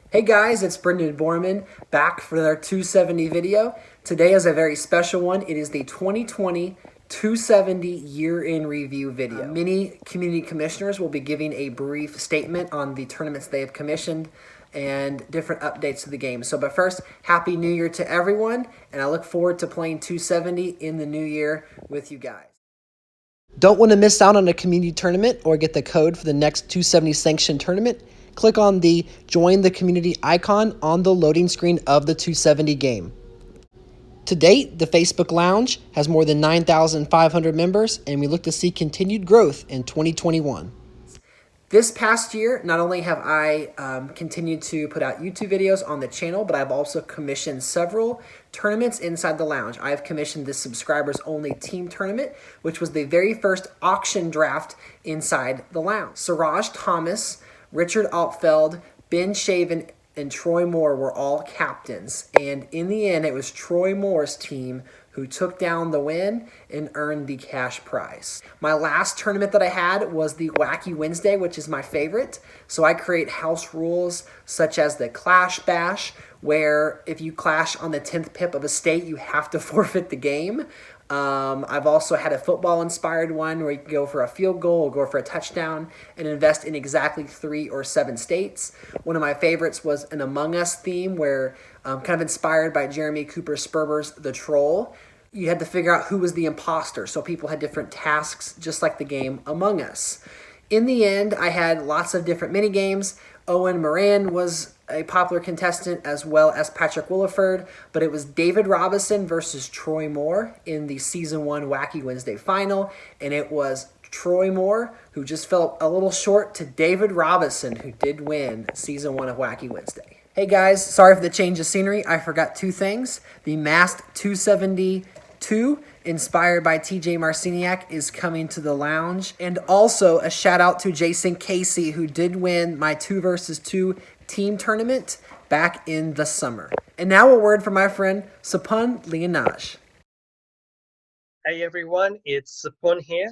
Hey guys, it's Brendan Borman back for their 270 video. Today is a very special one. It is the 2020 270 year in review video. Many community commissioners will be giving a brief statement on the tournaments they have commissioned and different updates to the game. But first, Happy New Year to everyone, and I look forward to playing 270 in the new year with you guys. Don't want to miss out on a community tournament or get the code for the next 270 sanctioned tournament? Click on the Join the Community icon on the loading screen of the 270 game. To date, the Facebook Lounge has more than 9,500 members, and we look to see continued growth in 2021. This past year, not only have I continued to put out YouTube videos on the channel, but I've also commissioned several tournaments inside the lounge. I've commissioned the subscribers only team tournament, which was the very first auction draft inside the lounge. Siraj Thomas, Richard Altfeld, Ben Shaven, and Troy Moore were all captains. And in the end, it was Troy Moore's team who took down the win and earned the cash prize. My last tournament that I had was the Wacky Wednesday, which is my favorite. So I create house rules such as the Clash Bash, where if you clash on the 10th pip of a state, you have to forfeit the game. I've also had a football-inspired one where you can go for a field goal or go for a touchdown and invest in exactly 3 or 7 states. One of my favorites was an Among Us theme where, kind of inspired by Jeremy Cooper Sperber's The Troll, you had to figure out who was the imposter. So people had different tasks, just like the game Among Us. In the end, I had lots of different mini games. Owen Moran was a popular contestant, as well as Patrick Williford, but it was David Robinson versus Troy Moore in the Season 1 Wacky Wednesday final, and it was Troy Moore who just fell a little short to David Robinson, who did win Season 1 of Wacky Wednesday. Hey guys, sorry for the change of scenery. I forgot 2 things. The Masked 272, inspired by TJ Marciniak, is coming to the lounge. And also a shout out to Jason Casey, who did win my 2 versus 2 team tournament back in the summer. And now a word from my friend Sapun Leonage. Hey everyone, it's Sapun here.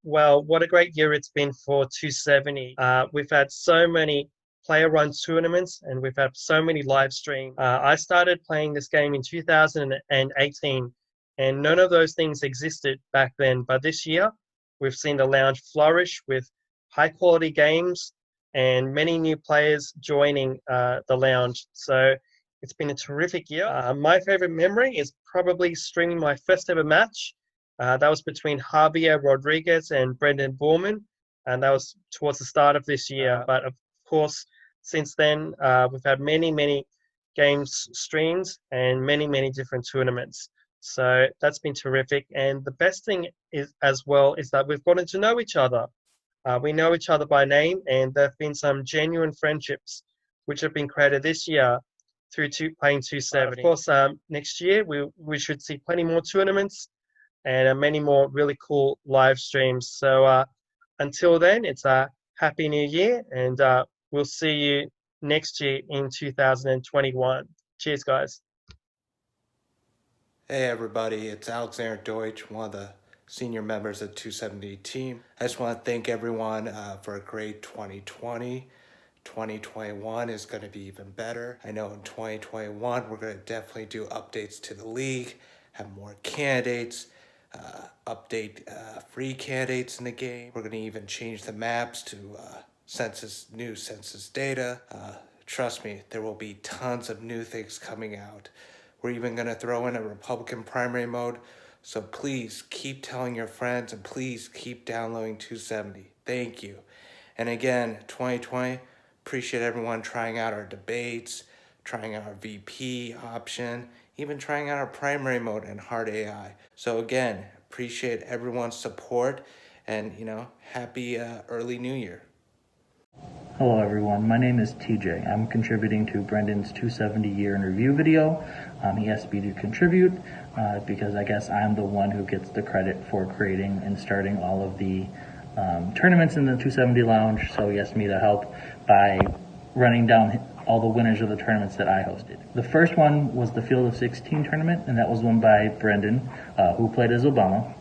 Well, what a great year it's been for 270. We've had so many player-run tournaments and we've had so many live streams. I started playing this game in 2018 and none of those things existed back then. But this year, we've seen the lounge flourish with high-quality games and many new players joining the lounge. So it's been a terrific year. My favorite memory is probably streaming my first ever match. That was between Javier Rodriguez and Brendan Borman, and that was towards the start of this year. But of course, since then, we've had many games streams and many different tournaments. So that's been terrific. And the best thing is, as well, is that we've gotten to know each other. We know each other by name, and there have been some genuine friendships which have been created this year through playing 270. Of course, next year we should see plenty more tournaments and many more really cool live streams. So until then, it's a Happy New Year, and we'll see you next year in 2021. Cheers, guys. Hey everybody, it's Alexander Deutsch, one of the senior members of the 270 team. I just want to thank everyone for a great 2020. 2021 is going to be even better. I know in 2021 we're going to definitely do updates to the league, have more candidates, update free candidates in the game. We're going to even change the maps to new census data. Trust me, there will be tons of new things coming out. We're even going to throw in a Republican primary mode. So please keep telling your friends and please keep downloading 270. Thank you. And again, 2020, appreciate everyone trying out our debates, trying out our VP option, even trying out our primary mode and hard AI. So again, appreciate everyone's support and, happy early new year. Hello everyone, my name is TJ. I'm contributing to Brendan's 270 year in review video. He asked me to contribute because I guess I'm the one who gets the credit for creating and starting all of the tournaments in the 270 Lounge. So he asked me to help by running down all the winners of the tournaments that I hosted. The first one was the Field of 16 tournament, and that was won by Brendan, who played as Obama.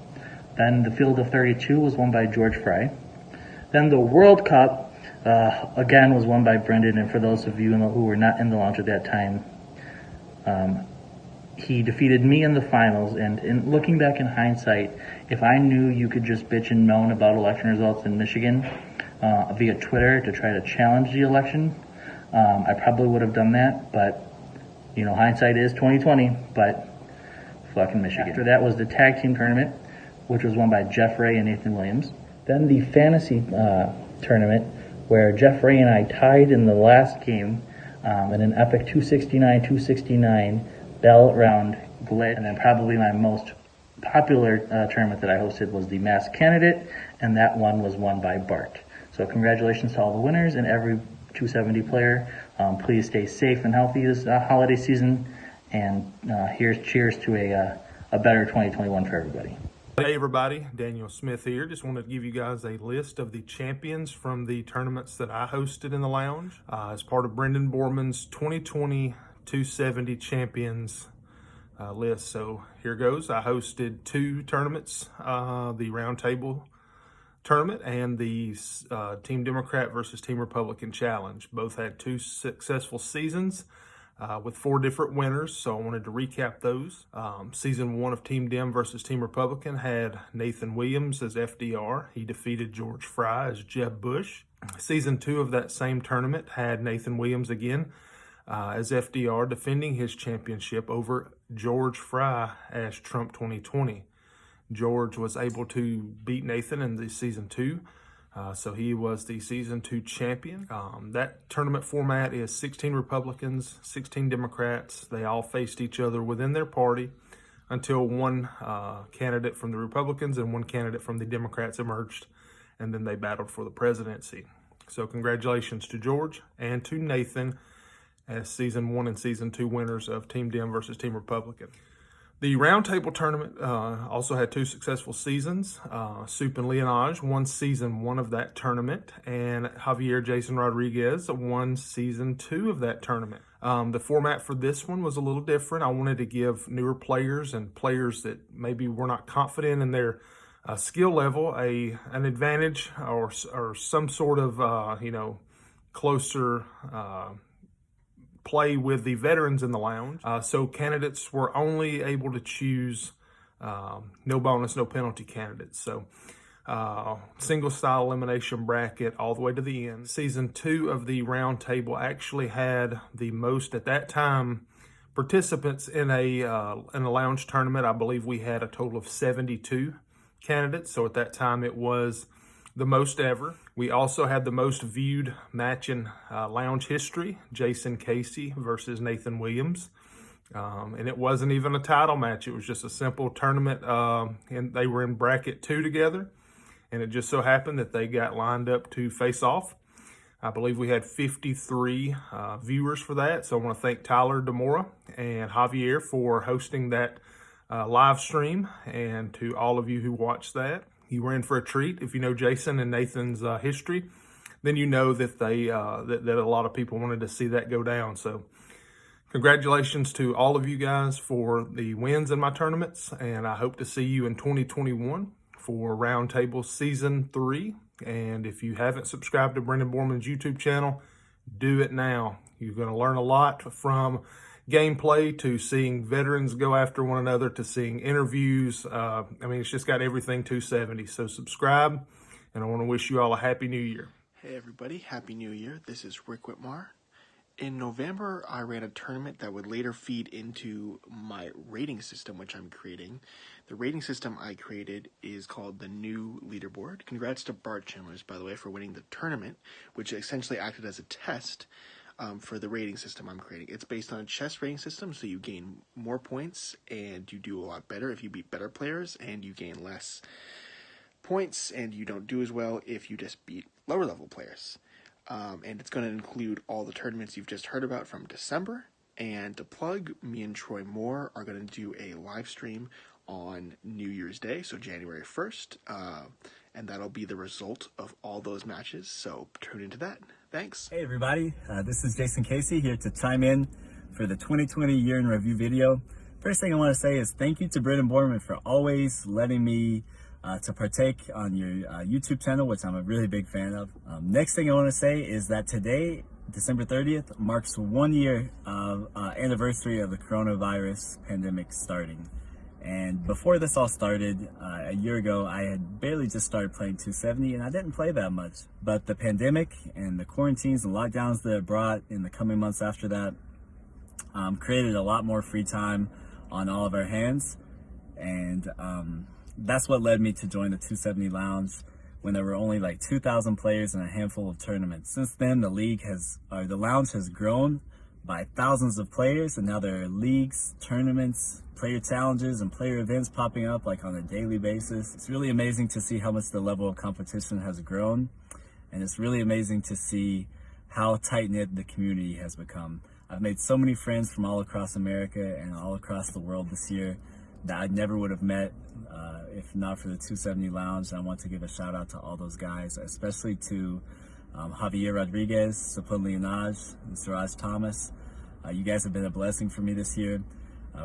Then the Field of 32 was won by George Fry. Then the World Cup again was won by Brendan, and for those of you who were not in the lounge at that time, he defeated me in the finals. And in looking back in hindsight, if I knew you could just bitch and moan about election results in Michigan via Twitter to try to challenge the election, I probably would have done that. But you know, hindsight is 2020. But fucking Michigan. After that was the tag team tournament, which was won by Jeff Ray and Nathan Williams. Then the fantasy tournament, where Jeff Ray and I tied in the last game in an epic 269 bell round glitch. And then probably my most popular tournament that I hosted was the Masked Candidate, and that one was won by Bart. So congratulations to all the winners and every 270 player. Please stay safe and healthy this holiday season, and here's cheers to a better 2021 for everybody. Hey everybody, Daniel Smith here. Just wanted to give you guys a list of the champions from the tournaments that I hosted in the lounge as part of Brendan Borman's 2020 270 champions list. So here goes. I hosted two tournaments, the Round Table tournament and the Team Democrat versus Team Republican challenge. Both had two successful seasons with 4 different winners, so I wanted to recap those. Season 1 of Team Dem versus Team Republican had Nathan Williams as FDR. He defeated George Fry as Jeb Bush. Season 2 of that same tournament had Nathan Williams again as FDR, defending his championship over George Fry as Trump 2020. George was able to beat Nathan in the Season 2. So he was the Season 2 champion. That tournament format is 16 Republicans, 16 Democrats. They all faced each other within their party until one candidate from the Republicans and one candidate from the Democrats emerged, and then they battled for the presidency. So congratulations to George and to Nathan as Season 1 and Season 2 winners of Team Dem versus Team Republican. The Roundtable tournament also had 2 successful seasons. Soup and Leonage won Season 1 of that tournament, and Javier Jason Rodriguez won Season 2 of that tournament. The format for this one was a little different. I wanted to give newer players and players that maybe were not confident in their skill level an advantage or some sort of closer play with the veterans in the lounge. So candidates were only able to choose no bonus, no penalty candidates. So single style elimination bracket all the way to the end. Season 2 of the round table actually had the most at that time participants in a lounge tournament. I believe we had a total of 72 candidates. So at that time it was the most ever. We also had the most viewed match in lounge history, Jason Casey versus Nathan Williams. And it wasn't even a title match. It was just a simple tournament, and they were in bracket 2 together. And it just so happened that they got lined up to face off. I believe we had 53 viewers for that. So I want to thank Tyler DeMora and Javier for hosting that live stream, and to all of you who watched that. You were in for a treat. If you know Jason and Nathan's history, then you know that they that a lot of people wanted to see that go down. So congratulations to all of you guys for the wins in my tournaments, and I hope to see you in 2021 for Roundtable Season 3. And if you haven't subscribed to Brendan Borman's YouTube channel, do it now. You're going to learn a lot from gameplay to seeing veterans go after one another to seeing interviews. It's just got everything 270. So subscribe, and I want to wish you all a Happy New Year. Hey everybody, Happy New Year. This is Rick Whitmar. In November, I ran a tournament that would later feed into my rating system, which I'm creating. The rating system I created is called the New Leaderboard. Congrats to Bart Chandlers, by the way, for winning the tournament, which essentially acted as a test for the rating system I'm creating. It's based on a chess rating system, so you gain more points and you do a lot better if you beat better players, and you gain less points and you don't do as well if you just beat lower level players. And it's going to include all the tournaments you've just heard about from December. And to plug, me and Troy Moore are going to do a live stream on New Year's Day, so January 1st, and that'll be the result of all those matches, so tune into that. Thanks. Hey everybody, this is Jason Casey here to chime in for the 2020 Year in Review video. First thing I want to say is thank you to Brendan Borman for always letting me to partake on your YouTube channel, which I'm a really big fan of. Next thing I want to say is that today, December 30th, marks 1 year of anniversary of the coronavirus pandemic starting. And before this all started, a year ago, I had barely just started playing 270, and I didn't play that much. But the pandemic and the quarantines and lockdowns that it brought in the coming months after that created a lot more free time on all of our hands. And that's what led me to join the 270 Lounge when there were only like 2,000 players and a handful of tournaments. Since then, the lounge has grown by thousands of players, and now there are leagues, tournaments, player challenges, and player events popping up like on a daily basis. It's really amazing to see how much the level of competition has grown, and it's really amazing to see how tight-knit the community has become. I've made so many friends from all across America and all across the world this year that I never would have met if not for the 270 Lounge. And I want to give a shout out to all those guys, especially to Javier Rodriguez, Sapun Leonage, and Suraj Thomas. You guys have been a blessing for me this year.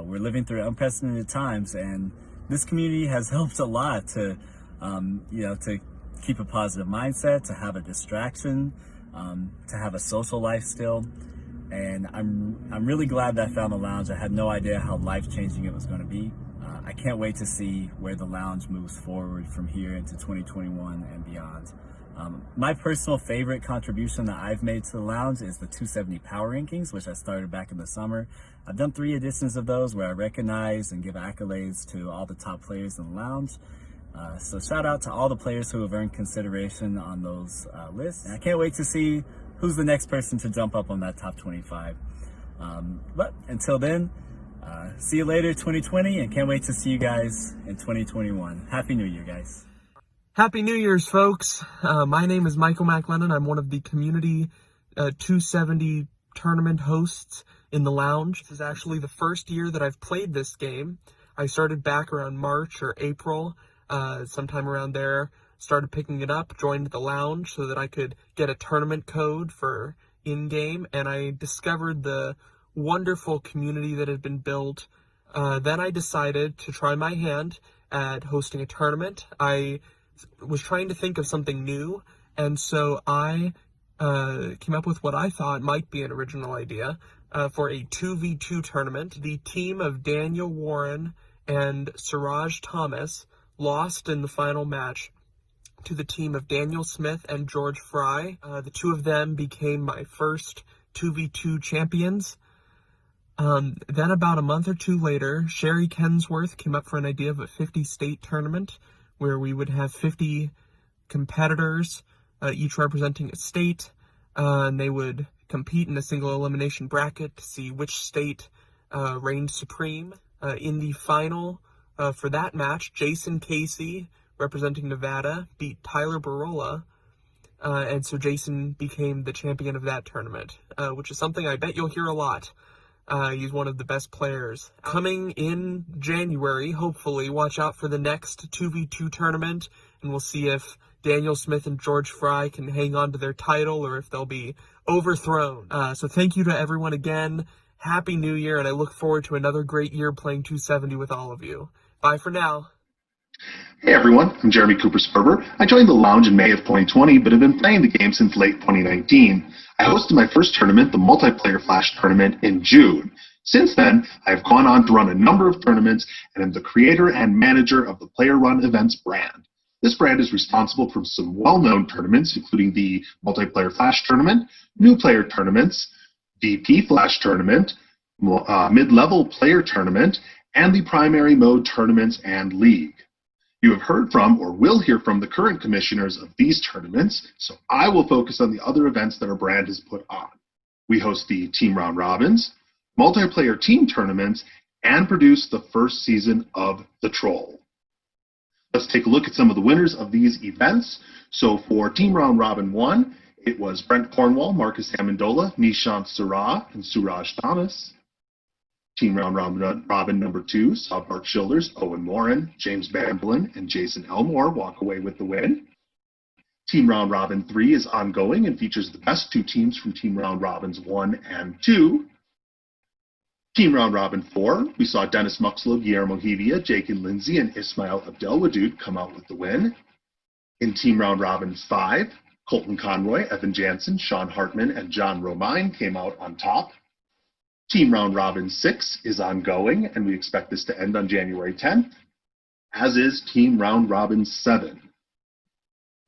We're living through unprecedented times, and this community has helped a lot to, to keep a positive mindset, to have a distraction, to have a social life still. And I'm really glad that I found the lounge. I had no idea how life-changing it was going to be. I can't wait to see where the lounge moves forward from here into 2021 and beyond. My personal favorite contribution that I've made to the lounge is the 270 Power Rankings, which I started back in the summer. I've done 3 editions of those where I recognize and give accolades to all the top players in the lounge. So shout out to all the players who have earned consideration on those lists. And I can't wait to see who's the next person to jump up on that top 25. But until then, see you later 2020, and can't wait to see you guys in 2021. Happy New Year, guys. Happy New Year's, folks. My name is Michael McLennan. I'm one of the community 270 tournament hosts in the lounge. This is actually the first year that I've played this game. I started back around March or April, sometime around there. Started picking it up, joined the lounge so that I could get a tournament code for in-game, and I discovered the wonderful community that had been built. Then I decided to try my hand at hosting a tournament. I was trying to think of something new, and so I came up with what I thought might be an original idea for a 2v2 tournament. The team of Daniel Warren and Suraj Thomas lost in the final match to the team of Daniel Smith and George Fry. The two of them became my first 2v2 champions. Then about a month or two later, Sherry Kensworth came up for an idea of a 50-state tournament where we would have 50 competitors, each representing a state, and they would compete in a single elimination bracket to see which state reigned supreme. In the final for that match, Jason Casey, representing Nevada, beat Tyler Barola, and so Jason became the champion of that tournament, which is something I bet you'll hear a lot. He's one of the best players. Coming in January, hopefully, watch out for the next 2v2 tournament, and we'll see if Daniel Smith and George Fry can hang on to their title or if they'll be overthrown. So thank you to everyone again. Happy New Year, and I look forward to another great year playing 270 with all of you. Bye for now. Hey everyone, I'm Jeremy Cooper-Sperber. I joined the lounge in May of 2020, but have been playing the game since late 2019. I hosted my first tournament, the Multiplayer Flash Tournament, in June. Since then, I have gone on to run a number of tournaments and am the creator and manager of the Player Run Events brand. This brand is responsible for some well-known tournaments, including the Multiplayer Flash Tournament, New Player Tournaments, VP Flash Tournament, Mid-Level Player Tournament, and the Primary Mode Tournaments and League. You have heard from or will hear from the current commissioners of these tournaments, so I will focus on the other events that our brand has put on. We host the Team Round Robins, multiplayer team tournaments, and produce the first season of The Troll. Let's take a look at some of the winners of these events. So for Team Round Robin 1, it was Brent Cornwall, Marcus Amendola, Nishant Sarah, and Suraj Thomas. Team Round Robin number 2 saw Bart Childers, Owen Morin, James Bamblin, and Jason Elmore walk away with the win. Team Round Robin 3 is ongoing and features the best 2 teams from Team Round Robins 1 and 2. Team Round Robin 4, we saw Dennis Muxlow, Guillermo Hevia, Jake and Lindsay, and Ismail Abdelwadoud come out with the win. In Team Round Robin 5, Colton Conroy, Evan Jansen, Sean Hartman, and John Romine came out on top. Team Round Robin 6 is ongoing, and we expect this to end on January 10th, as is Team Round Robin 7.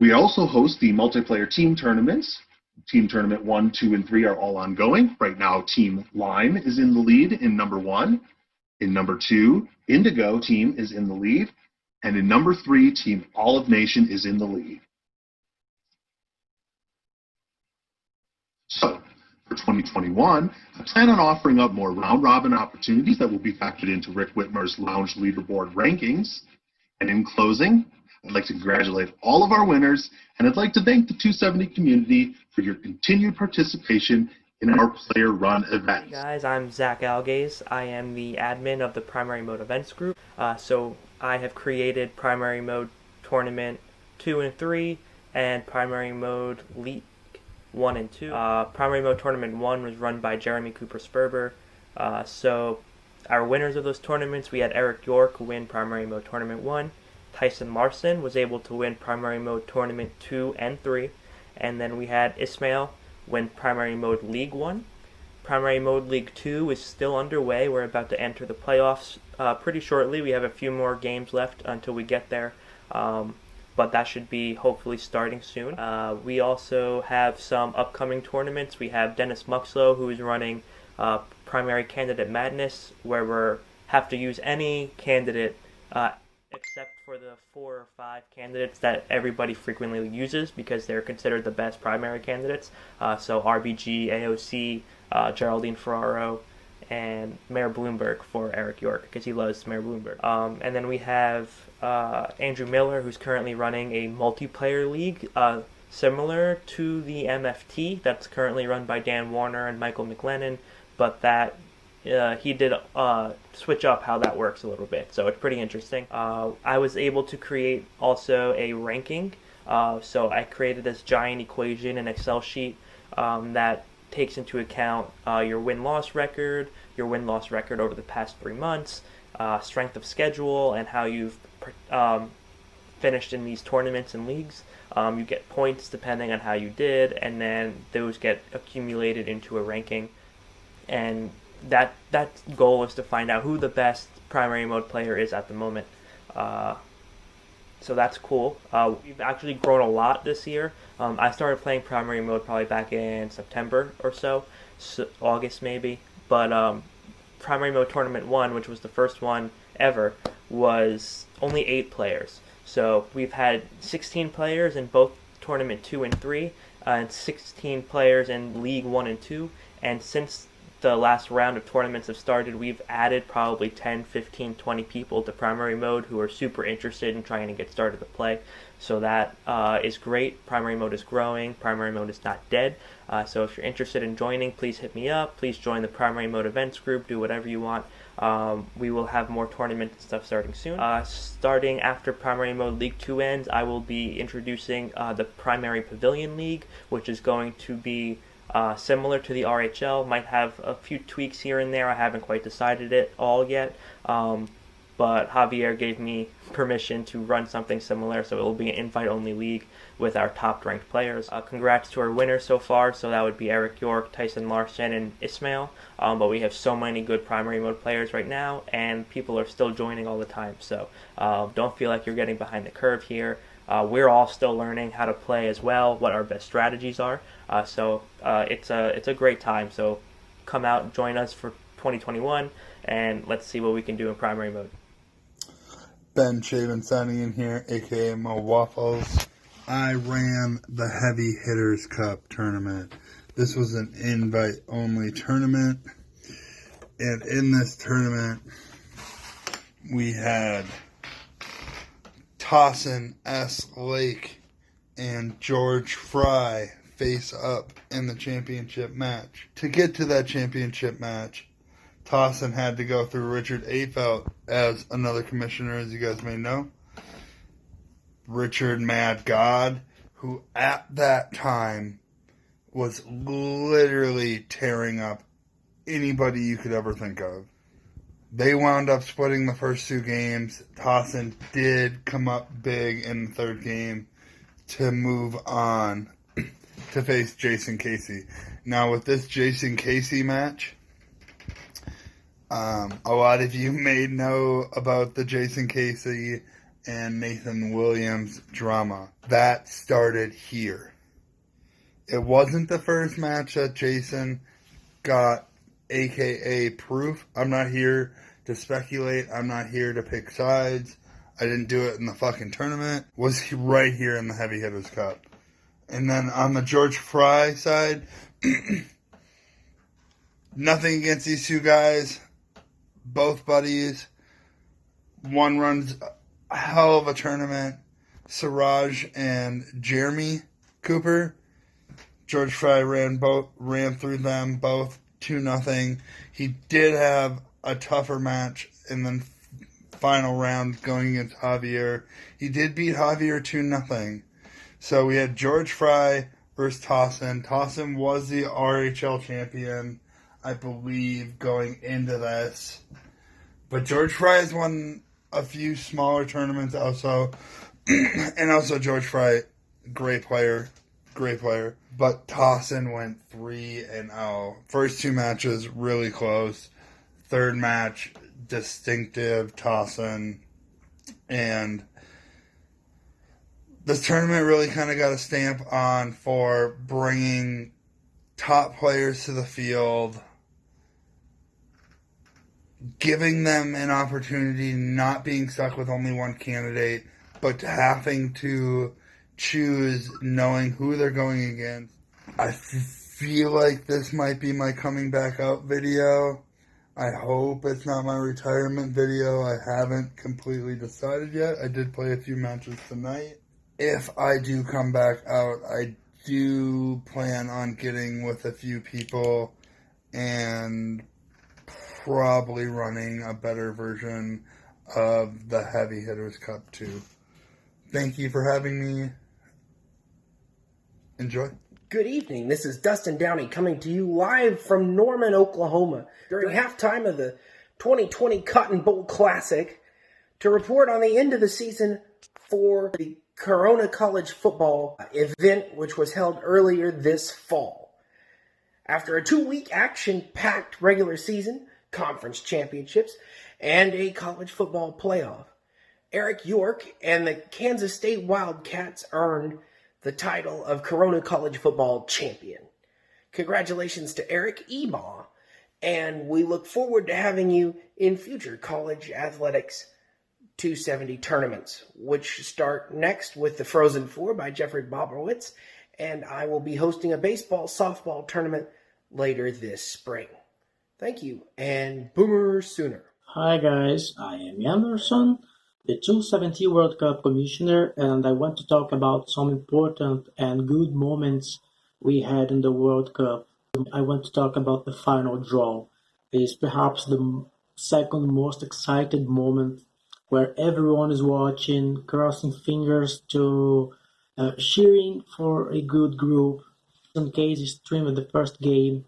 We also host the multiplayer team tournaments. Team Tournament 1, 2, and 3 are all ongoing. Right now, Team Lime is in the lead in number 1. In number 2, Indigo team is in the lead. And in number 3, Team Olive Nation is in the lead. So, for 2021, I plan on offering up more round-robin opportunities that will be factored into Rick Whitmer's Lounge Leaderboard rankings. And in closing, I'd like to congratulate all of our winners, and I'd like to thank the 270 community for your continued participation in our player-run events. Hey guys, I'm Zach Algaze. I am the admin of the Primary Mode Events group. So I have created Primary Mode Tournament 2 and 3 and Primary Mode League 1 and 2. Primary Mode Tournament 1 was run by Jeremy Cooper Sperber. So our winners of those tournaments, we had Eric York win Primary Mode Tournament 1. Tyson Larson was able to win Primary Mode Tournament 2 and 3. And then we had Ismail win Primary Mode League 1. Primary Mode League 2 is still underway. We're about to enter the playoffs pretty shortly. We have a few more games left until we get there. But that should be hopefully starting soon. We also have some upcoming tournaments. We have Dennis Muxlow, who is running Primary Candidate Madness, where we have to use any candidate except for the 4 or 5 candidates that everybody frequently uses because they're considered the best primary candidates. So RBG, AOC, Geraldine Ferraro, and Mayor Bloomberg for Eric York because he loves Mayor Bloomberg. And then we have Andrew Miller, who's currently running a multiplayer league similar to the MFT that's currently run by Dan Warner and Michael McLennan, but that he did switch up how that works a little bit, so it's pretty interesting. I was able to create also a ranking, so I created this giant equation and Excel sheet that takes into account your win-loss record over the past 3 months, strength of schedule, and how you've finished in these tournaments and leagues. You get points depending on how you did, and then those get accumulated into a ranking. And that goal is to find out who the best primary mode player is at the moment. So that's cool. We've actually grown a lot this year. I started playing primary mode probably back in September or so August maybe. But primary mode tournament 1, which was the first one ever, was only 8 players. So we've had 16 players in both tournament 2 and 3, and 16 players in league 1 and 2. And since the last round of tournaments have started, we've added probably 10, 15, 20 people to primary mode who are super interested in trying to get started to play. So that is great. Primary mode is growing. Primary mode is not dead. So if you're interested in joining, please hit me up. Please join the primary mode events group. Do whatever you want. We will have more tournaments and stuff starting soon. Starting after primary mode League 2 ends, I will be introducing the Primary Pavilion League, which is going to be similar to the RHL, might have a few tweaks here and there. I haven't quite decided it all yet, but Javier gave me permission to run something similar, so it will be an invite-only league with our top-ranked players. Congrats to our winners so far, so that would be Eric York, Tyson Larson, and Ismail, but we have so many good primary mode players right now, and people are still joining all the time, so don't feel like you're getting behind the curve here. We're all still learning how to play as well, what our best strategies are. So it's a great time. So come out and join us for 2021, and let's see what we can do in primary mode. Ben Shaven signing in here, aka Mo Waffles. I ran the Heavy Hitters Cup tournament. This was an invite-only tournament, and in this tournament, we had Tossin S. Lake and George Fry face up in the championship match. To get to that championship match, Tossin had to go through Richard Afelt as another commissioner, as you guys may know. Richard Mad God, who at that time was literally tearing up anybody you could ever think of. They wound up splitting the first two games. Tossin did come up big in the third game to move on to face Jason Casey. Now, with this Jason Casey match, a lot of you may know about the Jason Casey and Nathan Williams drama. That started here. It wasn't the first match that Jason got AKA proof. I'm not here to speculate. I'm not here to pick sides. I didn't do it in the fucking tournament. Was right here in the Heavy Hitters Cup. And then on the George Fry side, nothing against these two guys. Both buddies. One runs a hell of a tournament. Siraj and Jeremy Cooper. George Fry ran through them both 2-0. He did have a tougher match in the final round going against Javier. He did beat Javier 2-0. So we had George Fry versus Tossin. Tossin was the RHL champion, I believe, going into this. But George Fry has won a few smaller tournaments also. And also George Fry, great player. But Tossin went 3-0. First two matches, really close. Third match, distinctive Tossin. And this tournament really kind of got a stamp on for bringing top players to the field, giving them an opportunity, not being stuck with only one candidate, but having to choose, knowing who they're going against. I feel like this might be my coming back out video. I hope it's not my retirement video. I haven't completely decided yet. I did play a few matches tonight. If I do come back out, I do plan on getting with a few people and probably running a better version of the Heavy Hitters Cup too. Thank you for having me. Enjoy. Good evening. This is Dustin Downey coming to you live from Norman, Oklahoma during halftime of the 2020 Cotton Bowl Classic to report on the end of the season for the Corona College football event, which was held earlier this fall. After a 2-week action-packed regular season, conference championships, and a college football playoff, Eric York and the Kansas State Wildcats earned the title of Corona College Football Champion. Congratulations to Eric Ebaugh, and we look forward to having you in future college athletics 270 tournaments, which start next with the Frozen Four by Jeffrey Bobrowitz, and I will be hosting a baseball softball tournament later this spring. Thank you, and Boomer Sooner. Hi guys, I am Anderson, the 270 World Cup Commissioner, and I want to talk about some important and good moments we had in the World Cup. I want to talk about the final draw. It is perhaps the second most excited moment where everyone is watching, crossing fingers to cheering for a good group. In case you streamed the first game,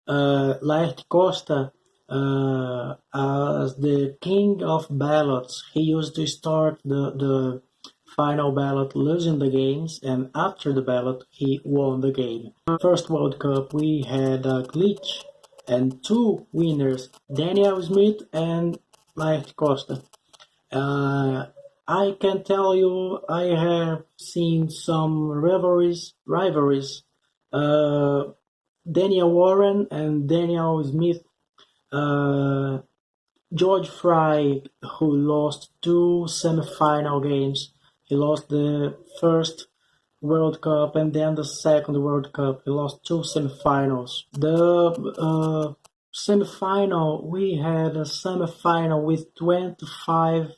Laerte Costa, as the king of ballots, he used to start the final ballot losing the games, and after the ballot, he won the game. First World Cup, we had a glitch and two winners, Daniel Smith and Laerte Costa. I can tell you I have seen some rivalries. Daniel Warren and Daniel Smith, George Fry, who lost two semifinal games. He lost the first World Cup and then the second World Cup. He lost two semifinals. The semifinal, we had a semifinal with 25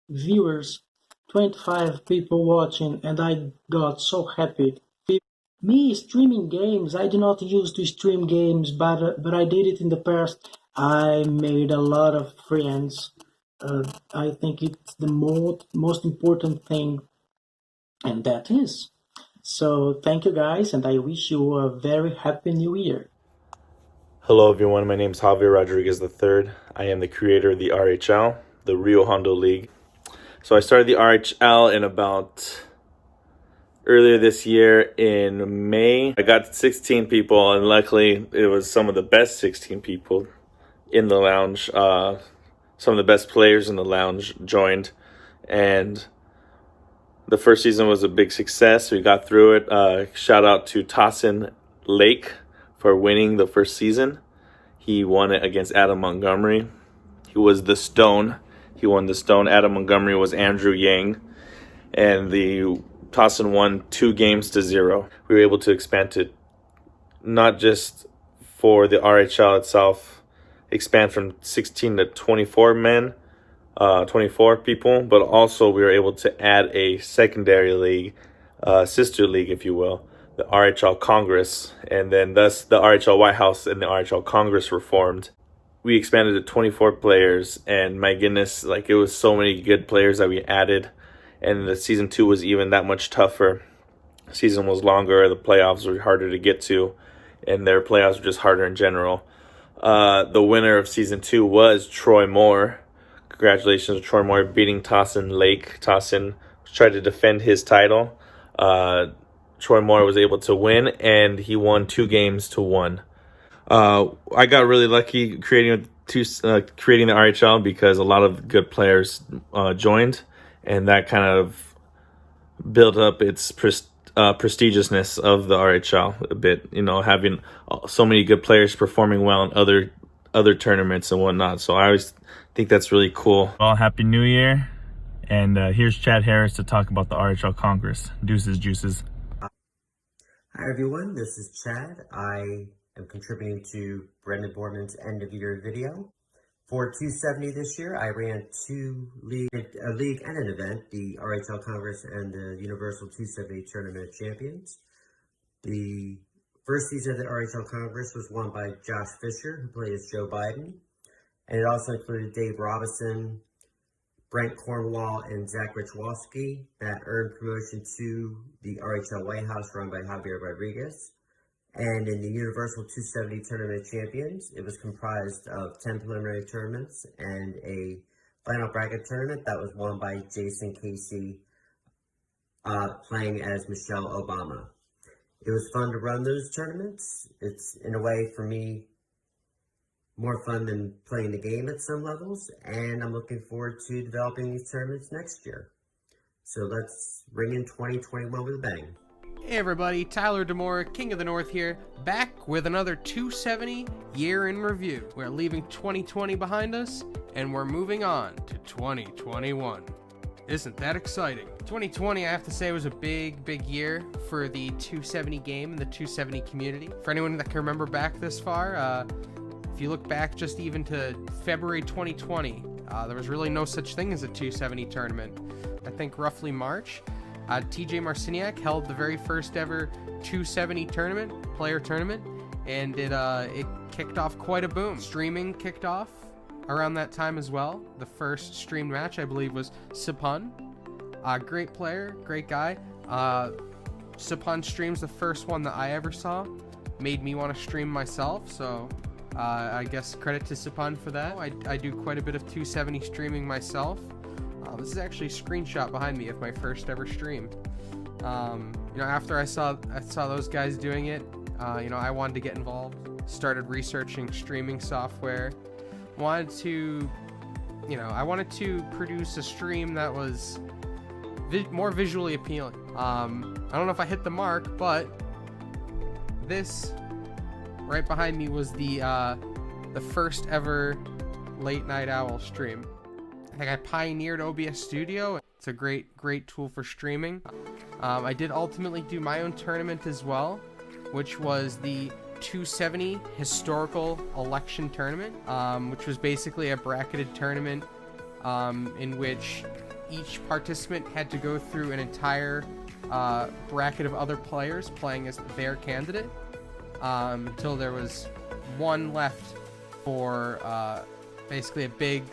viewers, 25 people watching, and I got so happy. Me streaming games, I do not used to stream games, but I did it in the past. I made a lot of friends. I think it's the most important thing, and that is. So thank you guys, and I wish you a very happy new year. Hello everyone, my name is Javier Rodriguez III. I am the creator of the RHL, the Rio Hondo League. So I started the RHL in about earlier this year in May. I got 16 people, and luckily it was some of the best 16 people in the lounge. Some of the best players in the lounge joined, and the first season was a big success. We got through it. Shout out to Tossin Lake for winning the first season. He won it against Adam Montgomery. He was the Stone. He won the Stone. Adam Montgomery was Andrew Yang. And the Tossin won 2-0. We were able to expand to not just for the RHL itself, expand from 16 to 24 men, 24 people, but also we were able to add a secondary league, sister league, if you will, the RHL Congress, and then thus the RHL White House and the RHL Congress were formed. We expanded to 24 players, and my goodness, like, it was so many good players that we added, and the season 2 was even that much tougher. The season was longer, the playoffs were harder to get to, and their playoffs were just harder in general. The winner of season 2 was Troy Moore. Congratulations to Troy Moore beating Tossin Lake. Tossin tried to defend his title. Troy Moore was able to win, and he won 2-1. I got really lucky creating the RHL because a lot of good players joined, and that kind of built up its prestigiousness of the RHL a bit. You know, having so many good players performing well in other tournaments and whatnot. So I always think that's really cool. Well, Happy New Year, and here's Chad Harris to talk about the RHL Congress. Deuces, juices. Hi everyone, this is Chad. I am contributing to Brendan Borman's end of year video. For 270 this year, I ran a league and an event, the RHL Congress and the Universal 270 Tournament of Champions. The first season of the RHL Congress was won by Josh Fisher, who played as Joe Biden, and it also included Dave Robinson, Brent Cornwall, and Zach Richwalski that earned promotion to the RHL White House run by Javier Rodriguez. And in the Universal 270 Tournament of Champions, it was comprised of 10 preliminary tournaments and a final bracket tournament that was won by Jason Casey, playing as Michelle Obama. It was fun to run those tournaments. It's, in a way, for me, more fun than playing the game at some levels, and I'm looking forward to developing these tournaments next year. So let's ring in 2021 with a bang. Hey everybody, Tyler Demore, King of the North here, back with another 270 year in review. We're leaving 2020 behind us, and we're moving on to 2021. Isn't that exciting? 2020, I have to say, was a big year for the 270 game and the 270 community. For anyone that can remember back this far, if you look back just even to February 2020, there was really no such thing as a 270 tournament. I think roughly March, TJ Marciniak held the very first ever 270 player tournament, and it kicked off quite a boom. Streaming kicked off around that time as well. The first streamed match, I believe, was Sapun. Great player, great guy. Sapun streams, the first one that I ever saw, made me want to stream myself, so I guess credit to Sapun for that. I do quite a bit of 270 streaming myself. This is actually a screenshot behind me of my first ever stream. After I saw those guys doing it, I wanted to get involved. Started researching streaming software. I wanted to produce a stream that was more visually appealing. I don't know if I hit the mark, but this right behind me was the first ever Late Night Owl stream. I think I pioneered OBS Studio. It's a great tool for streaming. I did ultimately do my own tournament as well, which was the 270 Historical Election Tournament, which was basically a bracketed tournament in which each participant had to go through an entire bracket of other players playing as their candidate until there was one left for basically a big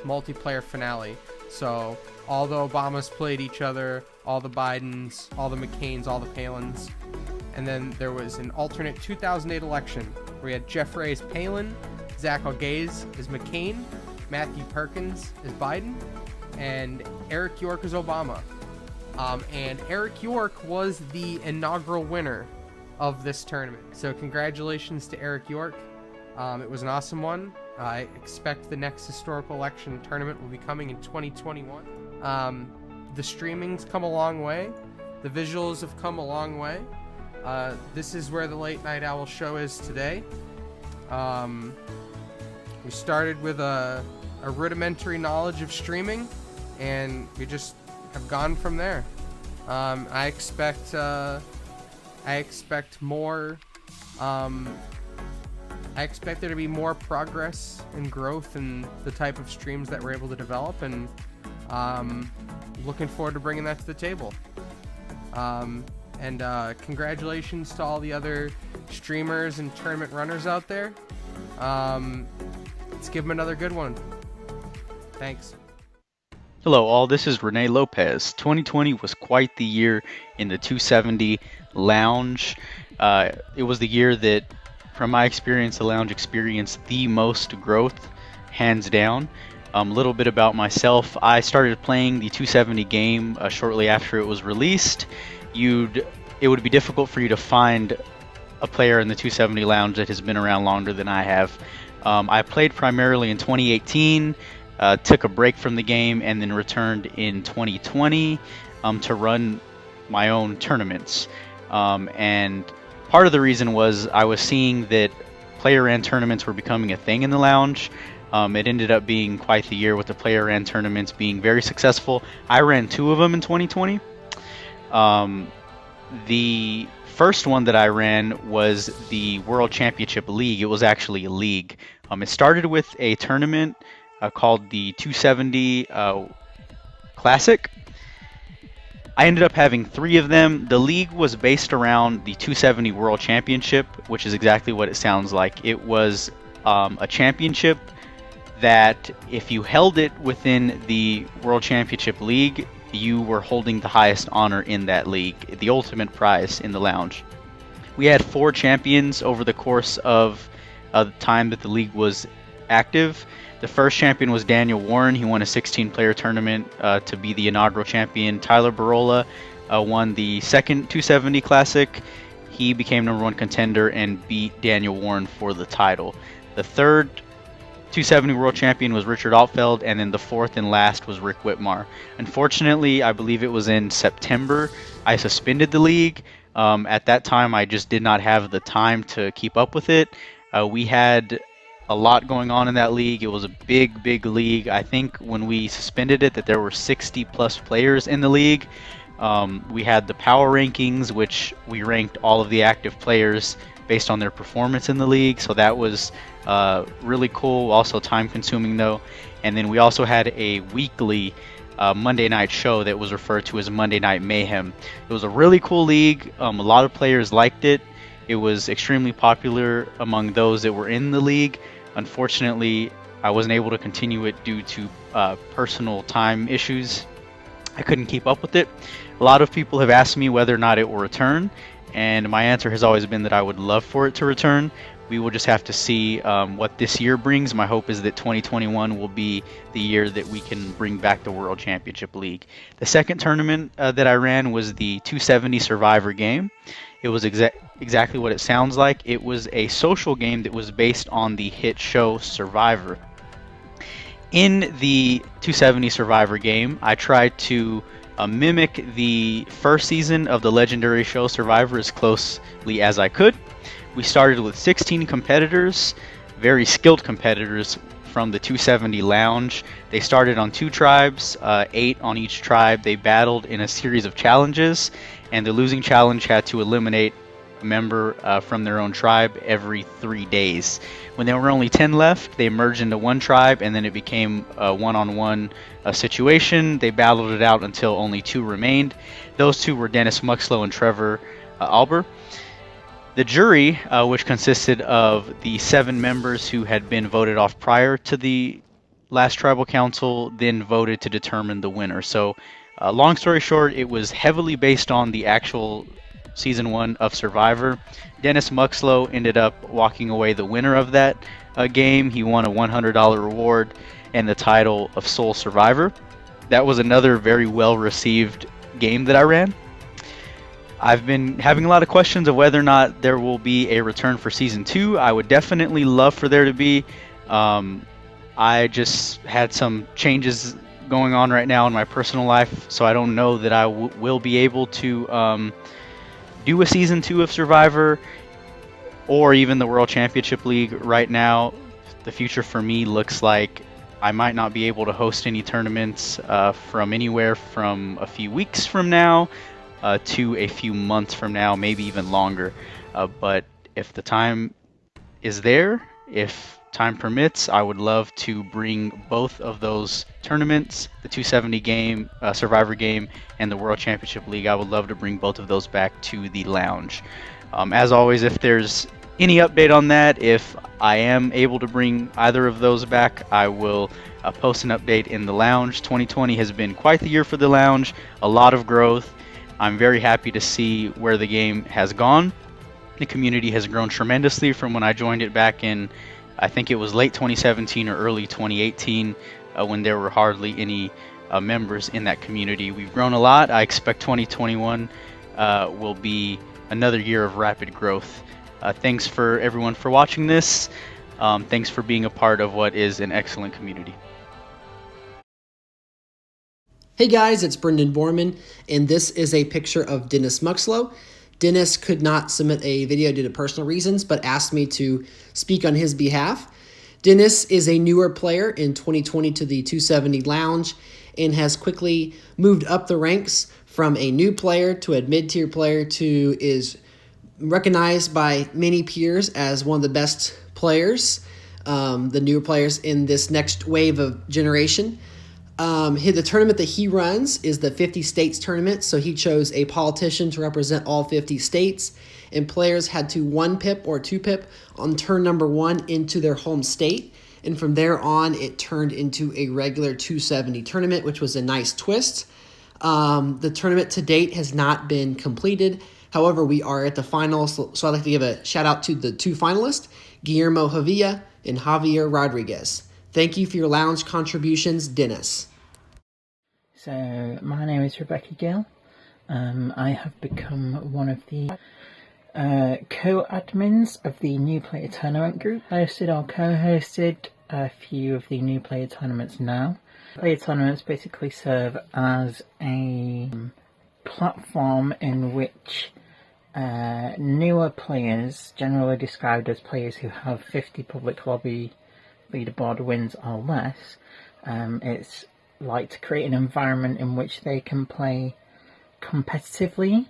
multiplayer finale. So all the Obamas played each other, all the Bidens, all the McCains, all the Palins, and then there was an alternate 2008 election We had Jeffrey as Palin, Zach Algaze as McCain, Matthew Perkins as Biden, and Eric York as Obama. And Eric York was the inaugural winner of this tournament. So congratulations to Eric York. It was an awesome one. I expect the next historical election tournament will be coming in 2021. The streaming's come a long way. The visuals have come a long way. This is where the Late Night Owl show is today. We started with a rudimentary knowledge of streaming, and we just have gone from there. I expect more. I expect there to be more progress and growth in the type of streams that we're able to develop, and looking forward to bringing that to the table. And congratulations to all the other streamers and tournament runners out there. Let's give them another good one. Thanks. Hello all, this is Renee Lopez. 2020 was quite the year in the 270 Lounge. It was the year that, from my experience, the Lounge experienced the most growth, hands down. A little bit about myself. I started playing the 270 game shortly after it was released. It would be difficult for you to find a player in the 270 Lounge that has been around longer than I have. I played primarily in 2018, took a break from the game, and then returned in 2020 to run my own tournaments. And part of the reason was I was seeing that player-ran tournaments were becoming a thing in the Lounge. It ended up being quite the year with the player-ran tournaments being very successful. I ran 2 of them in 2020. The first one that I ran was the World Championship League. It was actually a league. It started with a tournament called the 270 Classic. I ended up having 3 of them. The league was based around the 270 World Championship, which is exactly what it sounds like. It was a championship that if you held it within the World Championship League, you were holding the highest honor in that league, the ultimate prize in the Lounge. We had 4 champions over the course of the time that the league was active. The first champion was Daniel Warren. He won a 16-player tournament to be the inaugural champion. Tyler Barola won the second 270 Classic. He became #1 contender and beat Daniel Warren for the title. The third 270 World Champion was Richard Altfeld, and then the fourth and last was Rick Whitmar. Unfortunately, I believe it was in September, I suspended the league. At that time, I just did not have the time to keep up with it. We had a lot going on in that league. It was a big league. I think when we suspended it that there were 60 plus players in the league. We had the power rankings, which we ranked all of the active players based on their performance in the league, so that was really cool, also time consuming though. And then we also had a weekly Monday night show that was referred to as Monday Night Mayhem. It was a really cool league. A lot of players liked it. It was extremely popular among those that were in the league. Unfortunately, I wasn't able to continue it due to personal time issues. I couldn't keep up with it. A lot of people have asked me whether or not it will return, and my answer has always been that I would love for it to return. We will just have to see what this year brings. My hope is that 2021 will be the year that we can bring back the World Championship League. The second tournament that I ran was the 270 Survivor game. It was exactly what it sounds like. It was a social game that was based on the hit show Survivor. In the 270 Survivor game, I tried to mimic the first season of the legendary show Survivor as closely as I could. We started with 16 competitors, very skilled competitors from the 270 Lounge. They started on 2 tribes, 8 on each tribe. They battled in a series of challenges, and the losing challenge had to eliminate a member from their own tribe every 3 days. When there were only 10 left, they merged into one tribe, and then it became a one-on-one situation. They battled it out until only 2 remained. Those 2 were Dennis Muxlow and Trevor Alber. The jury, which consisted of the 7 members who had been voted off prior to the last tribal council, then voted to determine the winner. So long story short, it was heavily based on the actual Season 1 of Survivor. Dennis Muxlow ended up walking away the winner of that game. He won a $100 reward and the title of Sole Survivor. That was another very well received game that I ran. I've been having a lot of questions of whether or not there will be a return for Season 2. I would definitely love for there to be. I just had some changes going on right now in my personal life, so I don't know that I will be able to do a Season 2 of Survivor or even the World Championship League right now. The future for me looks like I might not be able to host any tournaments from anywhere from a few weeks from now to a few months from now, maybe even longer. But if the time is there, if time permits, I would love to bring both of those tournaments, the 270 game, Survivor game, and the World Championship League. I would love to bring both of those back to the lounge. As always, if there's any update on that, if I am able to bring either of those back, I will post an update in the lounge. 2020 has been quite the year for the lounge, a lot of growth. I'm very happy to see where the game has gone. The community has grown tremendously from when I joined it back in, I think it was late 2017 or early 2018, when there were hardly any members in that community. We've grown a lot. I expect 2021 will be another year of rapid growth. Thanks for everyone for watching this. Thanks for being a part of what is an excellent community. Hey guys, it's Brendan Borman, and this is a picture of Dennis Muxlow. Dennis could not submit a video due to personal reasons, but asked me to speak on his behalf. Dennis is a newer player in 2020 to the 270 Lounge and has quickly moved up the ranks from a new player to a mid-tier player to is recognized by many peers as one of the best players, the newer players in this next wave of generation. The tournament that he runs is the 50 states tournament, so he chose a politician to represent all 50 states, and players had to 1-pip or 2-pip on turn number 1 into their home state, and from there on it turned into a regular 270 tournament, which was a nice twist. The tournament to date has not been completed. However, we are at the finals, so I'd like to give a shout out to the 2 finalists, Guillermo Javilla and Javier Rodriguez. Thank you for your lounge contributions, Dennis. So, my name is Rebecca Gill. I have become one of the co-admins of the New Player Tournament group. I hosted or co-hosted a few of the New Player Tournaments now. Player Tournaments basically serve as a platform in which newer players, generally described as players who have 50 public lobby leaderboard wins or less, it's like to create an environment in which they can play competitively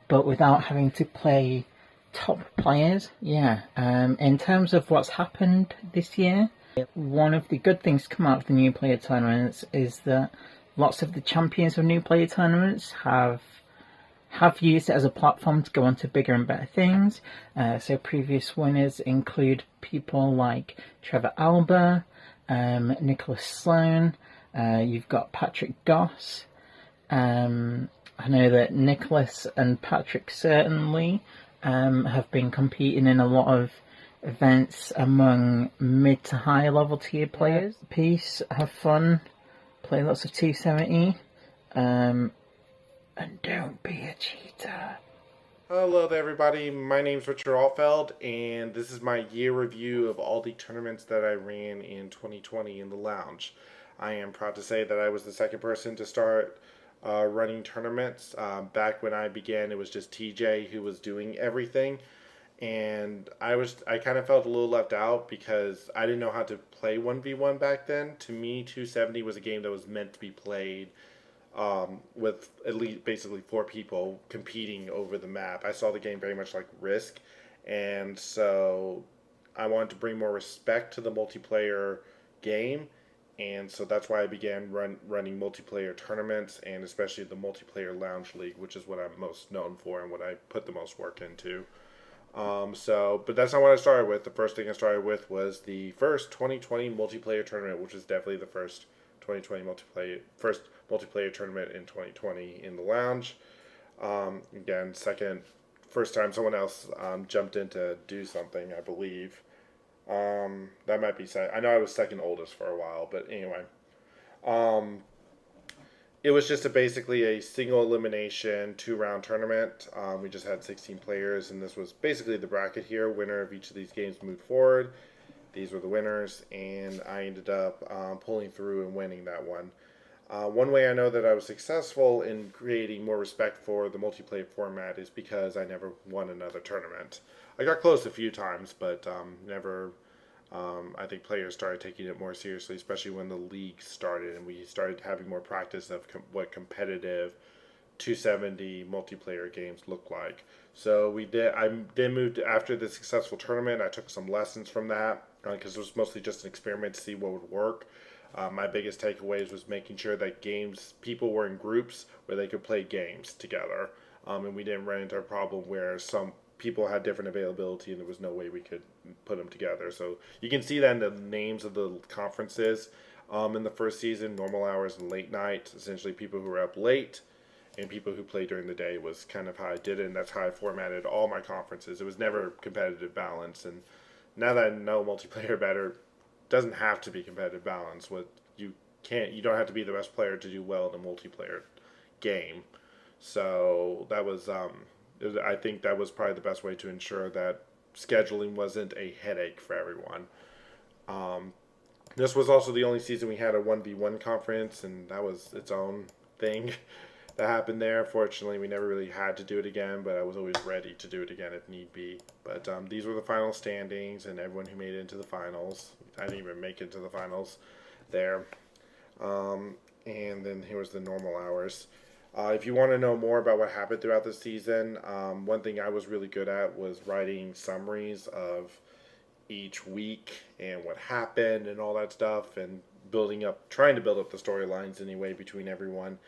but without having to play top players. In terms of what's happened this year, one of the good things to come out of the New Player Tournaments is that lots of the champions of New Player Tournaments have used it as a platform to go on to bigger and better things. So previous winners include people like Trevor Alba, Nicholas Sloan, you've got Patrick Goss. I know that Nicholas and Patrick certainly have been competing in a lot of events among mid to high level tier players. Peace, have fun, play lots of 270. And don't be a cheater. Hello there everybody, my name's Richard Altfeld, and this is my year review of all the tournaments that I ran in 2020 in the lounge. I am proud to say that I was the second person to start running tournaments. Back when I began, it was just TJ who was doing everything, and I kind of felt a little left out because I didn't know how to play 1v1 back then. To me, 270 was a game that was meant to be played with at least basically 4 people competing over the map. I saw the game very much like Risk, and so I wanted to bring more respect to the multiplayer game, and so that's why I began running multiplayer tournaments, and especially the multiplayer lounge league, which is what I'm most known for and what I put the most work into. But that's not what I started with. The first thing I started with was the first 2020 multiplayer tournament, which is definitely the first 2020 multiplayer tournament in 2020 in the lounge. Again, second first time someone else jumped in to do something, I believe. That might be I know I was second oldest for a while, but anyway. It was just basically a single elimination 2-round tournament. We just had 16 players, and this was basically the bracket here. Winner of each of these games moved forward. These were the winners, and I ended up pulling through and winning that one. One way I know that I was successful in creating more respect for the multiplayer format is because I never won another tournament. I got close a few times, but never. I think players started taking it more seriously, especially when the league started and we started having more practice of what competitive 270 multiplayer games look like. So I then moved after the successful tournament. I took some lessons from that because it was mostly just an experiment to see what would work. My biggest takeaways was making sure that people were in groups where they could play games together, and we didn't run into a problem where some people had different availability and there was no way we could put them together. So you can see that in the names of the conferences in the first season: normal hours and late night. Essentially, people who were up late and people who played during the day was kind of how I did it, and that's how I formatted all my conferences. It was never competitive balance, and now that I know multiplayer better, it doesn't have to be competitive balance. You don't have to be the best player to do well in a multiplayer game. So that was I think that was probably the best way to ensure that scheduling wasn't a headache for everyone. This was also the only season we had a 1v1 conference, and that was its own thing that happened there. Fortunately, we never really had to do it again, but I was always ready to do it again if need be. But these were the final standings, and everyone who made it into the finals. I didn't even make it to the finals there. And then here was the normal hours. If you want to know more about what happened throughout the season, one thing I was really good at was writing summaries of each week and what happened and all that stuff, and trying to build up the storylines anyway between everyone.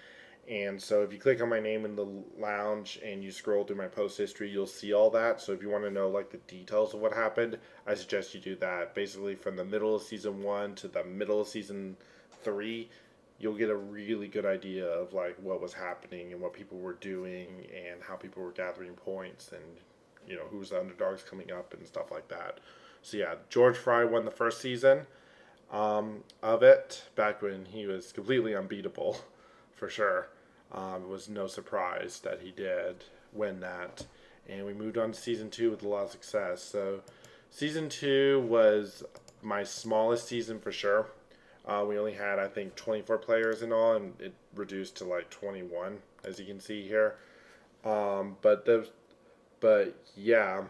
And so if you click on my name in the lounge and you scroll through my post history, you'll see all that. So if you want to know like the details of what happened, I suggest you do that. Basically from the middle of season 1 to the middle of season 3, you'll get a really good idea of like what was happening and what people were doing and how people were gathering points and who's the underdogs coming up and stuff like that. So yeah, George Fry won the first season of it back when he was completely unbeatable for sure. It was no surprise that he did win that, and we moved on to season 2 with a lot of success. So season 2 was my smallest season for sure. We only had, I think, 24 players in all, and it reduced to like 21, as you can see here. But yeah,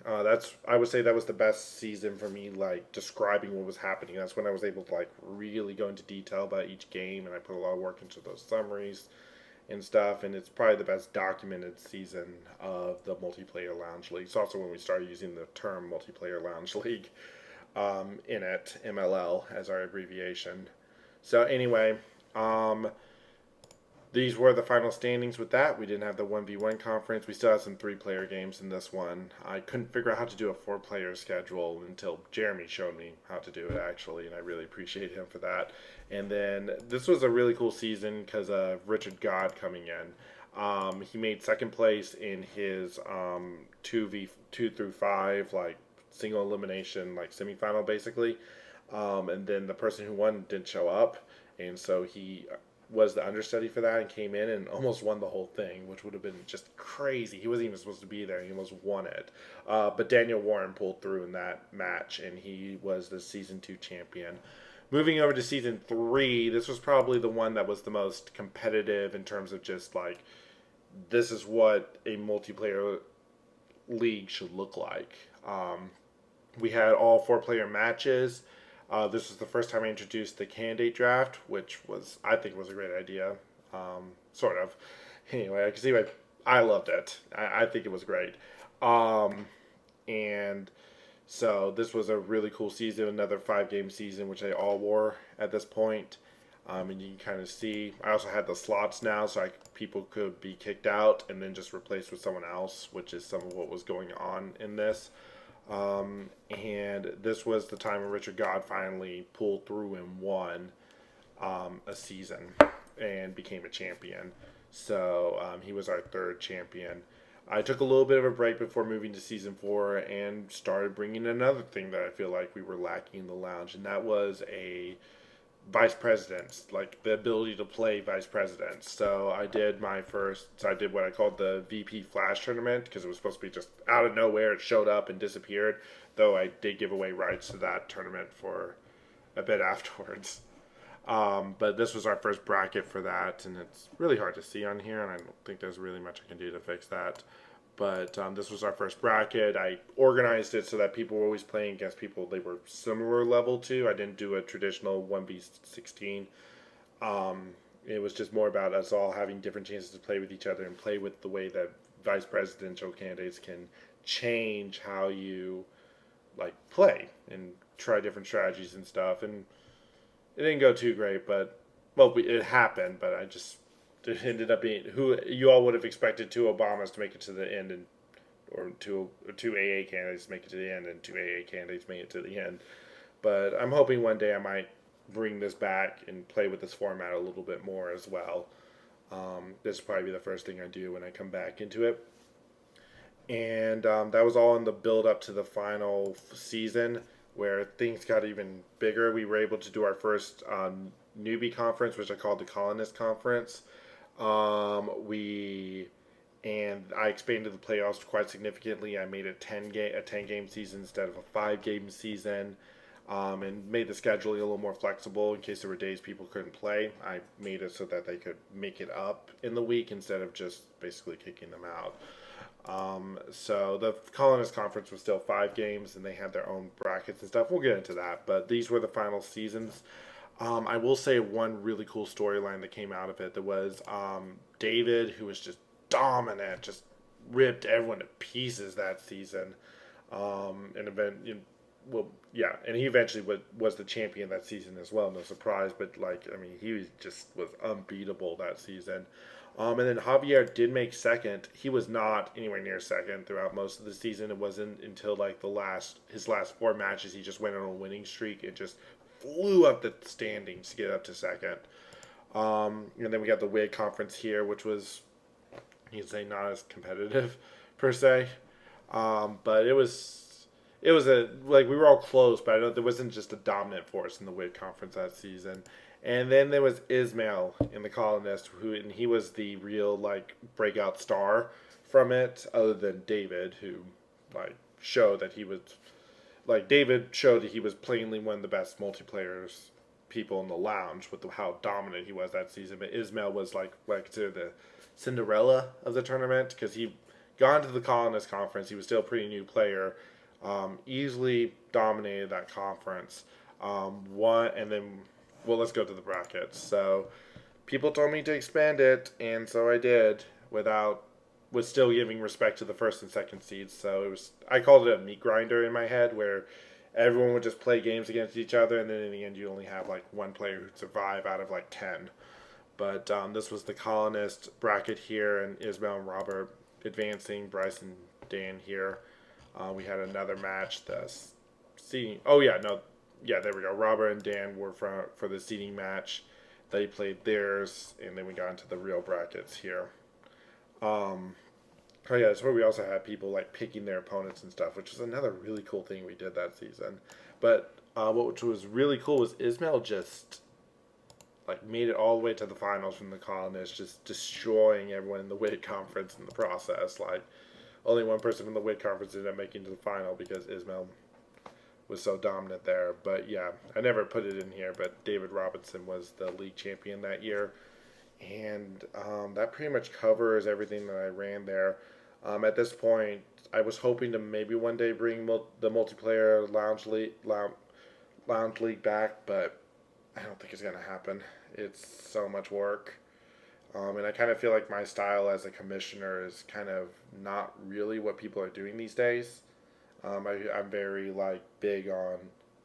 I would say that was the best season for me, like describing what was happening. That's when I was able to like really go into detail about each game, and I put a lot of work into those summaries and stuff. And it's probably the best documented season of the Multiplayer Lounge League. It's also when we started using the term Multiplayer Lounge League. In it, MLL as our abbreviation. So anyway, these were the final standings with that. We didn't have the 1v1 conference. We still had some 3-player games in this one. I couldn't figure out how to do a 4-player schedule until Jeremy showed me how to do it actually, and I really appreciate him for that. And then this was a really cool season because of Richard God coming in. He made second place in his 2 through 5 like single elimination like semifinal basically, and then the person who won didn't show up, and so he was the understudy for that and came in and almost won the whole thing, which would have been just crazy. He wasn't even supposed to be there. He almost won it, but Daniel Warren pulled through in that match, and he was the season 2 champion. Moving over to season 3, this was probably the one that was the most competitive in terms of just like, this is what a multiplayer league should look like. We had all 4-player matches. This was the first time I introduced the candidate draft, which I think was a great idea. Sort of. Anyway, I can see why I loved it. I think it was great. And so this was a really cool season, another 5-game season, which they all wore at this point. And you can kind of see, I also had the slots now, so people could be kicked out and then just replaced with someone else, which is some of what was going on in this. And this was the time when Richard God finally pulled through and won a season and became a champion. So he was our 3rd champion. I took a little bit of a break before moving to season 4 and started bringing another thing that I feel like we were lacking in the lounge, and that was a vice presidents, like the ability to play vice presidents. So I did what I called the VP Flash tournament because it was supposed to be just out of nowhere. It showed up and disappeared, though I did give away rights to that tournament for a bit afterwards. But this was our first bracket for that, and it's really hard to see on here, and I don't think there's really much I can do to fix that. But this was our first bracket. I organized it so that people were always playing against people they were similar level to. I didn't do a traditional 1v16. It was just more about us all having different chances to play with each other and play with the way that vice presidential candidates can change how you like play and try different strategies and stuff. And it didn't go too great, but it happened. But it ended up being who you all would have expected 2 Obamas to make it to the end, or two AA candidates to make it to the end, and 2 AA candidates make it to the end. But I'm hoping one day I might bring this back and play with this format a little bit more as well. This will probably be the first thing I do when I come back into it. And that was all in the build up to the final season, where things got even bigger. We were able to do our first newbie conference, which I called the Colonist Conference. I expanded the playoffs quite significantly. I made it a 10-game season instead of a 5-game season, and made the scheduling a little more flexible in case there were days people couldn't play. I made it so that they could make it up in the week instead of just basically kicking them out. So the Colonist Conference was still 5 games, and they had their own brackets and stuff. We'll get into that, but these were the final seasons. I will say one really cool storyline that came out of it. There was David, who was just dominant, just ripped everyone to pieces that season. And he eventually was the champion that season as well. No surprise, but he was unbeatable that season. And then Javier did make second. He was not anywhere near second throughout most of the season. It wasn't until his last 4 matches he just went on a winning streak and just flew up the standings to get up to second. And then we got the WIG conference here, which was, you'd say, not as competitive per se. But it was we were all close, but there wasn't just a dominant force in the WIG conference that season. And then there was Ismail in the Colonist, and he was the real breakout star from it, other than David, who showed that he was David showed that he was plainly one of the best multiplayer people in the lounge with how dominant he was that season. But Ismail was considered the Cinderella of the tournament because he got into the Colonist Conference. He was still a pretty new player, easily dominated that conference. Let's go to the brackets. So people told me to expand it, and so I did with still giving respect to the first and second seeds. So I called it a meat grinder in my head, where everyone would just play games against each other, and then in the end you only have one player who'd survive out of 10. But this was the Colonist bracket here, and Ismail and Robert advancing, Bryce and Dan here. We had another match. There we go. Robert and Dan were for the seeding match. They played theirs, and then we got into the real brackets here. That's where we also had people picking their opponents and stuff, which was another really cool thing we did that season. But what was really cool was Ismail just made it all the way to the finals from the Colonists, just destroying everyone in the WIG conference in the process. Only one person from the WIG conference ended up making it to the final because Ismail was so dominant there. But yeah, I never put it in here, but David Robinson was the league champion that year. And that pretty much covers everything that I ran there. At this point, I was hoping to maybe one day bring the multiplayer lounge league back, but I don't think it's going to happen. It's so much work. And I kind of feel like my style as a commissioner is kind of not really what people are doing these days. I'm very big on,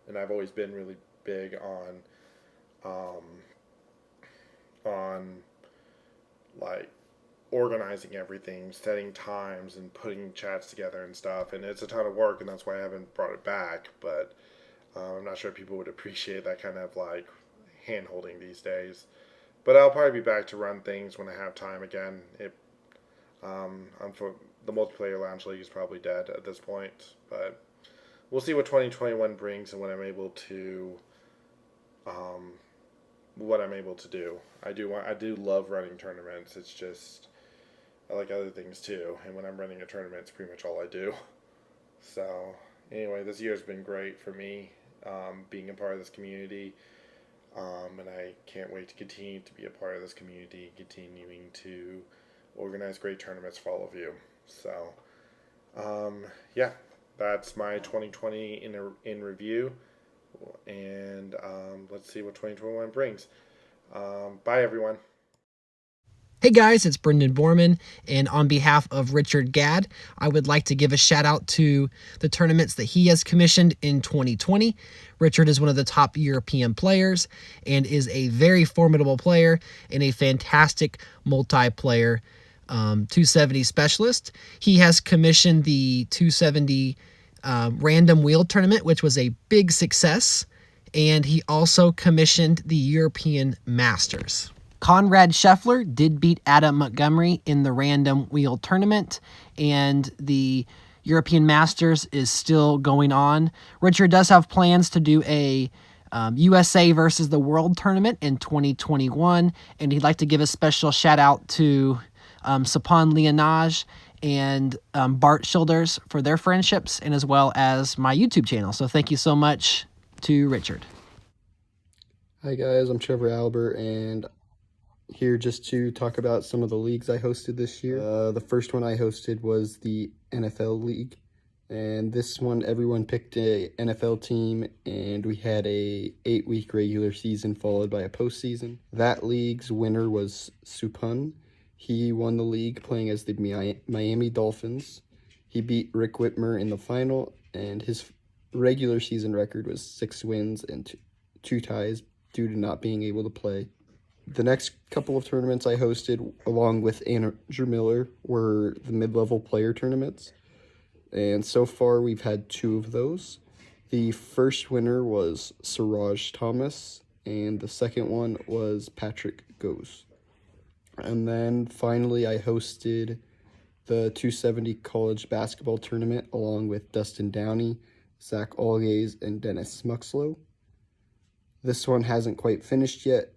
and I've always been really big on organizing everything, setting times, and putting chats together and stuff. And it's a ton of work, and that's why I haven't brought it back. But I'm not sure people would appreciate that kind of hand holding these days. But I'll probably be back to run things when I have time again. the multiplayer lounge league is probably dead at this point, but we'll see what 2021 brings and what I'm able to do. I do love running tournaments. It's just I like other things too, and when I'm running a tournament, it's pretty much all I do. So anyway, this year's been great for me, being a part of this community, and I can't wait to continue to be a part of this community, continuing to organize great tournaments for all of you. So yeah, that's my 2020 in review, and let's see what 2021 brings. Bye, everyone. Hey guys, it's Brendan Borman, and on behalf of Richard Gadd, I would like to give a shout out to the tournaments that he has commissioned in 2020. Richard is one of the top European players and is a very formidable player and a fantastic multiplayer 270 specialist. He has commissioned the 270 Random Wheel Tournament, which was a big success, and he also commissioned the European Masters. Conrad Scheffler did beat Adam Montgomery in the Random Wheel Tournament, and the European Masters is still going on. Richard does have plans to do a USA versus the World Tournament in 2021, and he'd like to give a special shout out to Sapon Leonage and Bart Childers for their friendships, and as well as my YouTube channel. So thank you so much to Richard. Hi guys, I'm Trevor Albert, and here just to talk about some of the leagues I hosted this year. The first one I hosted was the NFL League, and this one everyone picked a NFL team, and we had a 8-week regular season followed by a postseason. That league's winner was Supun. He won the league playing as the Miami Dolphins. He beat Rick Whitmer in the final, and his regular season record was 6 wins and 2 ties due to not being able to play. The next couple of tournaments I hosted, along with Andrew Miller, were the mid-level player tournaments. And so far, we've had 2 of those. The first winner was Siraj Thomas, and the second one was Patrick Goes. And then finally, I hosted the 270 college basketball tournament, along with Dustin Downey, Zach Algaze, and Dennis Smuxlow. This one hasn't quite finished yet,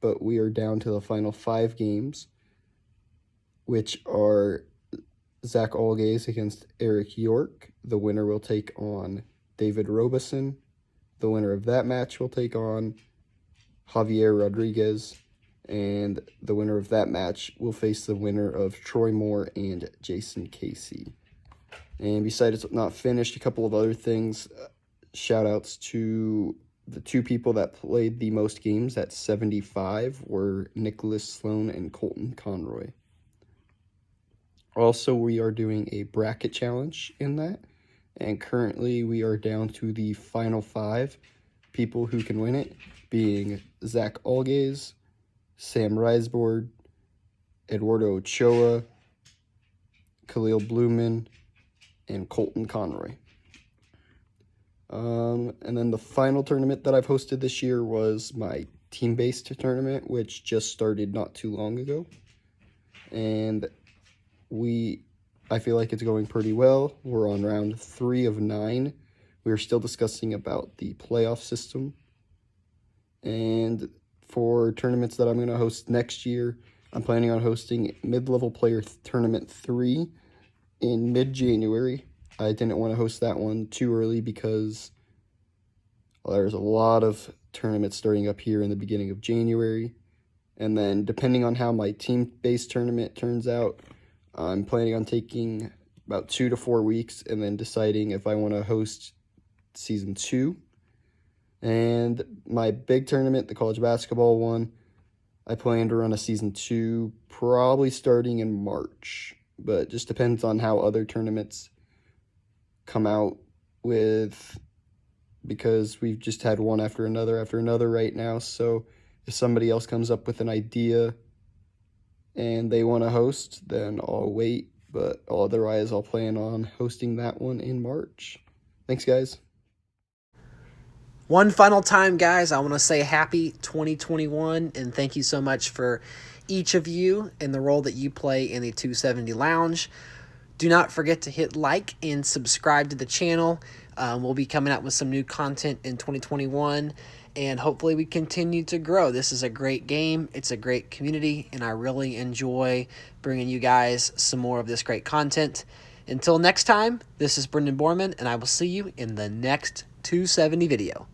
but we are down to the final 5 games, which are Zach Algaze against Eric York. The winner will take on David Robeson. The winner of that match will take on Javier Rodriguez, and the winner of that match will face the winner of Troy Moore and Jason Casey. And besides it's not finished, a couple of other things. Shout outs to the 2 people that played the most games at 75 were Nicholas Sloan and Colton Conroy. Also, we are doing a bracket challenge in that, and currently we are down to the final 5 people who can win it, being Zach Algaze, Sam Riseboard, Eduardo Ochoa, Khalil Blumen, and Colton Conroy. And then the final tournament that I've hosted this year was my team-based tournament, which just started not too long ago. And I feel like it's going pretty well. We're on round 3 of 9. We're still discussing about the playoff system. And for tournaments that I'm going to host next year, I'm planning on hosting Mid-Level Player Tournament 3 in mid-January. I didn't want to host that one too early because there's a lot of tournaments starting up here in the beginning of January. And then depending on how my team-based tournament turns out, I'm planning on taking about 2 to 4 weeks and then deciding if I want to host Season 2. And my big tournament, the college basketball one, I plan to run a Season 2 probably starting in March. But it just depends on how other tournaments come out with, because we've just had one after another right now. So if somebody else comes up with an idea and they want to host, then I'll wait, but otherwise I'll plan on hosting that one in March. Thanks, guys. One final time, guys, I want to say happy 2021, and thank you so much for each of you and the role that you play in the 270 Lounge. Do not forget to hit like and subscribe to the channel. We'll be coming out with some new content in 2021, and hopefully we continue to grow. This is a great game. It's a great community, and I really enjoy bringing you guys some more of this great content. Until next time, this is Brendan Borman, and I will see you in the next 270 video.